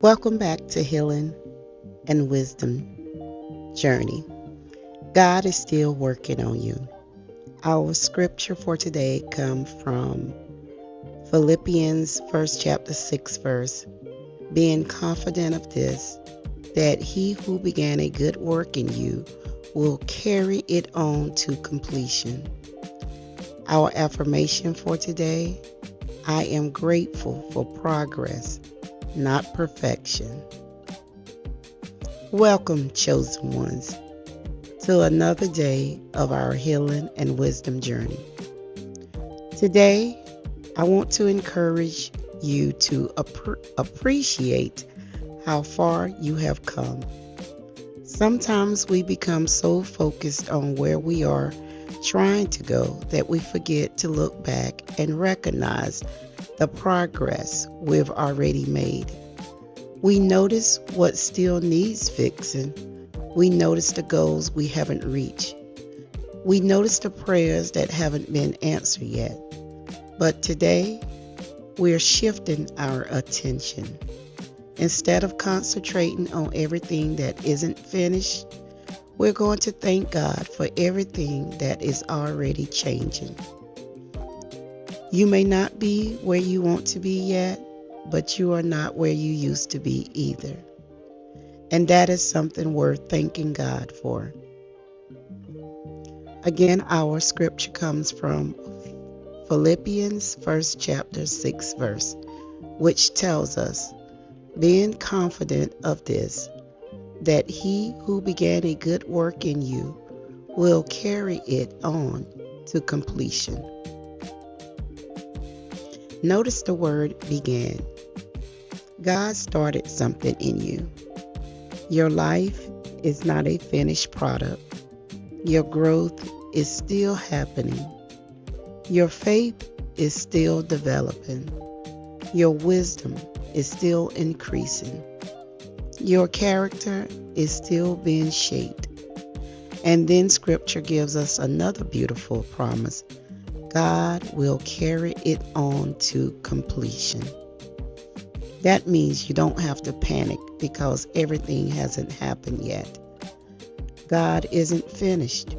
Welcome back to Healing and Wisdom Journey. God is still working on you. Our scripture for today comes from Philippians 1st chapter 6 verse. Being confident of this, that he who began a good work in you will carry it on to completion. Our affirmation for today: I am grateful for progress, not perfection. Welcome, chosen ones, to another day of our healing and wisdom journey. Today, I want to encourage you to appreciate how far you have come. Sometimes we become so focused on where we are trying to go that we forget to look back and recognize the progress we've already made. We notice what still needs fixing. We notice the goals we haven't reached. We notice the prayers that haven't been answered yet. But today, we're shifting our attention. Instead of concentrating on everything that isn't finished, we're going to thank God for everything that is already changing. You may not be where you want to be yet, but you are not where you used to be either. And that is something worth thanking God for. Again, our scripture comes from Philippians 1st chapter 6 verse, which tells us, being confident of this, that he who began a good work in you will carry it on to completion. Notice the word began. God started something in you. Your life is not a finished product. Your growth is still happening. Your faith is still developing. Your wisdom is still increasing. Your character is still being shaped. And then scripture gives us another beautiful promise. God will carry it on to completion. That means you don't have to panic because everything hasn't happened yet. God isn't finished.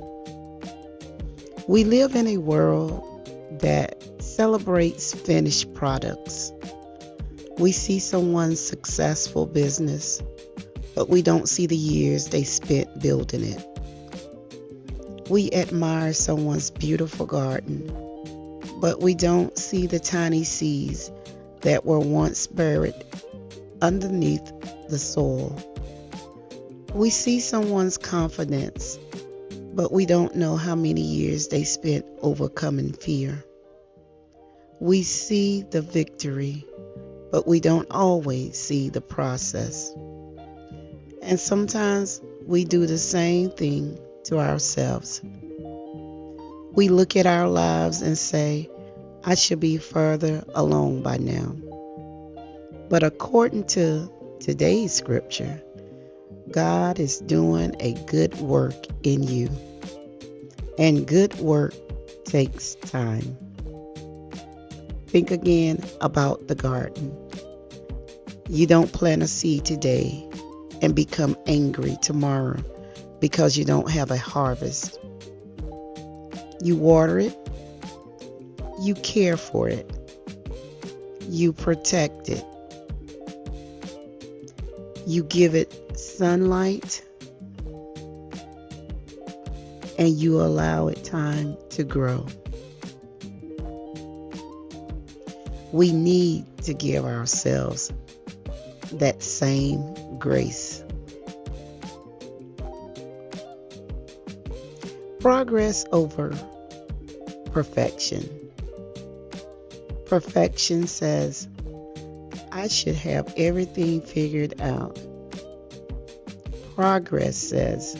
We live in a world that celebrates finished products. We see someone's successful business, but we don't see the years they spent building it. We admire someone's beautiful garden, but we don't see the tiny seeds that were once buried underneath the soil. We see someone's confidence, but we don't know how many years they spent overcoming fear. We see the victory, but we don't always see the process. And sometimes we do the same thing to ourselves. We look at our lives and say, I should be further along by now. But according to today's scripture, God is doing a good work in you. And good work takes time. Think again about the garden. You don't plant a seed today and become angry tomorrow because you don't have a harvest. You water it. You care for it. You protect it. You give it sunlight. And you allow it time to grow. We need to give ourselves that same grace. Progress over perfection. Perfection says, I should have everything figured out. Progress says,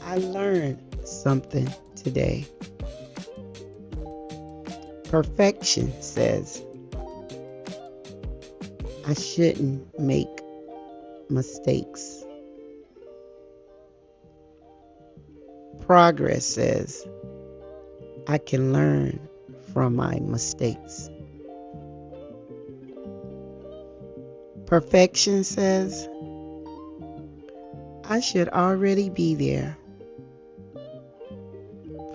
I learned something today. Perfection says, I shouldn't make mistakes. Progress says, I can learn from my mistakes. Perfection says, I should already be there.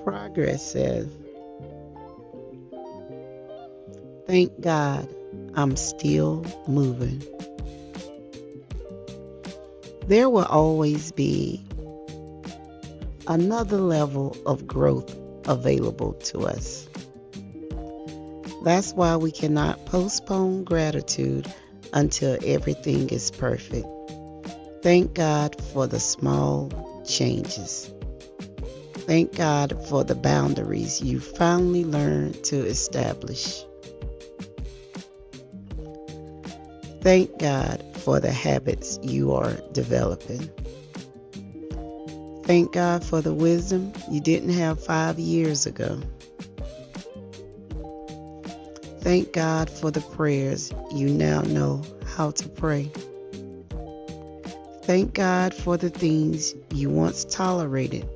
Progress says, thank God I'm still moving. There will always be another level of growth available to us. That's why we cannot postpone gratitude until everything is perfect. Thank God for the small changes. Thank God for the boundaries you finally learned to establish. Thank God for the habits you are developing. Thank God for the wisdom you didn't have 5 years ago. Thank God for the prayers you now know how to pray. Thank God for the things you once tolerated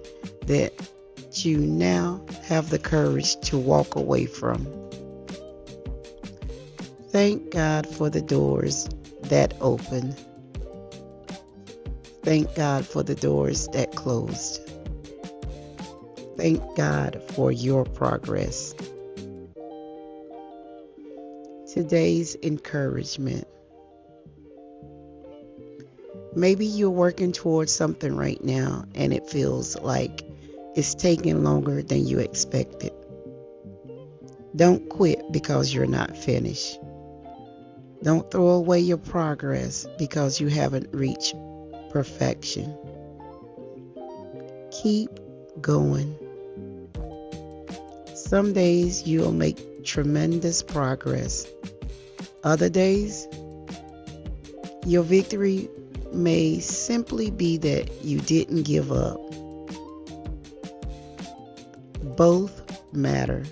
that you now have the courage to walk away from. Thank God for the doors that opened. Thank God for the doors that closed. Thank God for your progress. Today's encouragement. Maybe you're working towards something right now and it feels like it's taking longer than you expected. Don't quit because you're not finished. Don't throw away your progress because you haven't reached perfection. Keep going. Some days you'll make tremendous progress. Other days, your victory may simply be that you didn't give up. Both matter.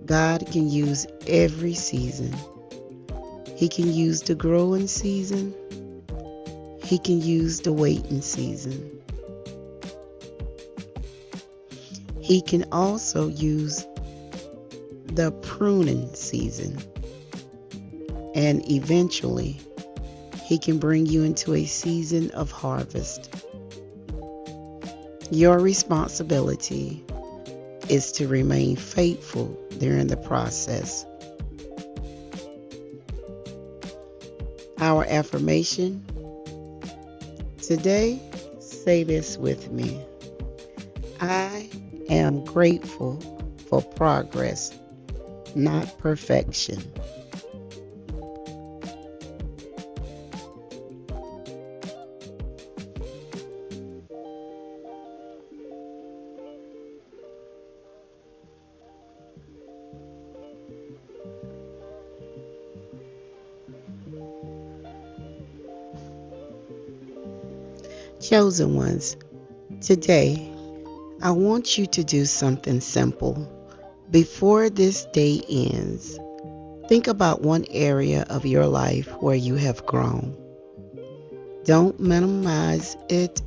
God can use every season. He can use the growing season. He can use the waiting season. He can also use the pruning season. And eventually, He can bring you into a season of harvest. Your responsibility is to remain faithful during the process. Our affirmation today, say this with me. I am grateful for progress, not perfection. Chosen ones, today I want you to do something simple. Before this day ends, think about one area of your life where you have grown. Don't minimize it.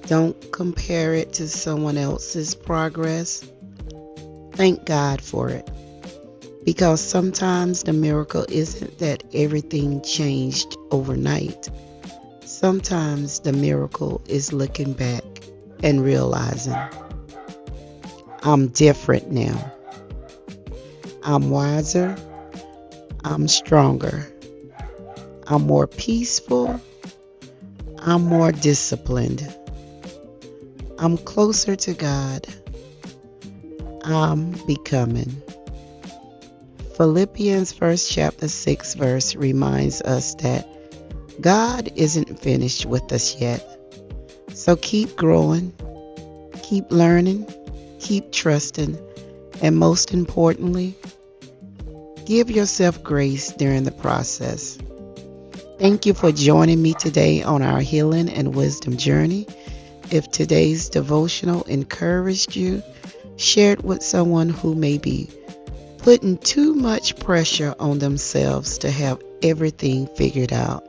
Don't compare it to someone else's progress. Thank God for it. Because sometimes the miracle isn't that everything changed overnight. Sometimes the miracle is looking back and realizing, I'm different now. I'm wiser. I'm stronger. I'm more peaceful. I'm more disciplined. I'm closer to God. I'm becoming. Philippians 1st chapter 6 verse reminds us that God isn't finished with us yet. So keep growing, keep learning, keep trusting, and most importantly, give yourself grace during the process. Thank you for joining me today on our healing and wisdom journey. If today's devotional encouraged you, share it with someone who may be putting too much pressure on themselves to have everything figured out.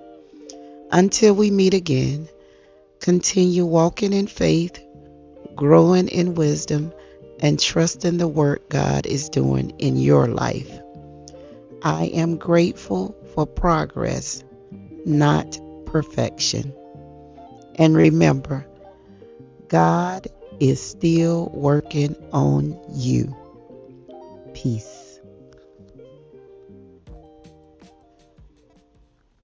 Until we meet again, continue walking in faith, growing in wisdom, and trusting the work God is doing in your life. I am grateful for progress, not perfection. And remember, God is still working on you. Peace.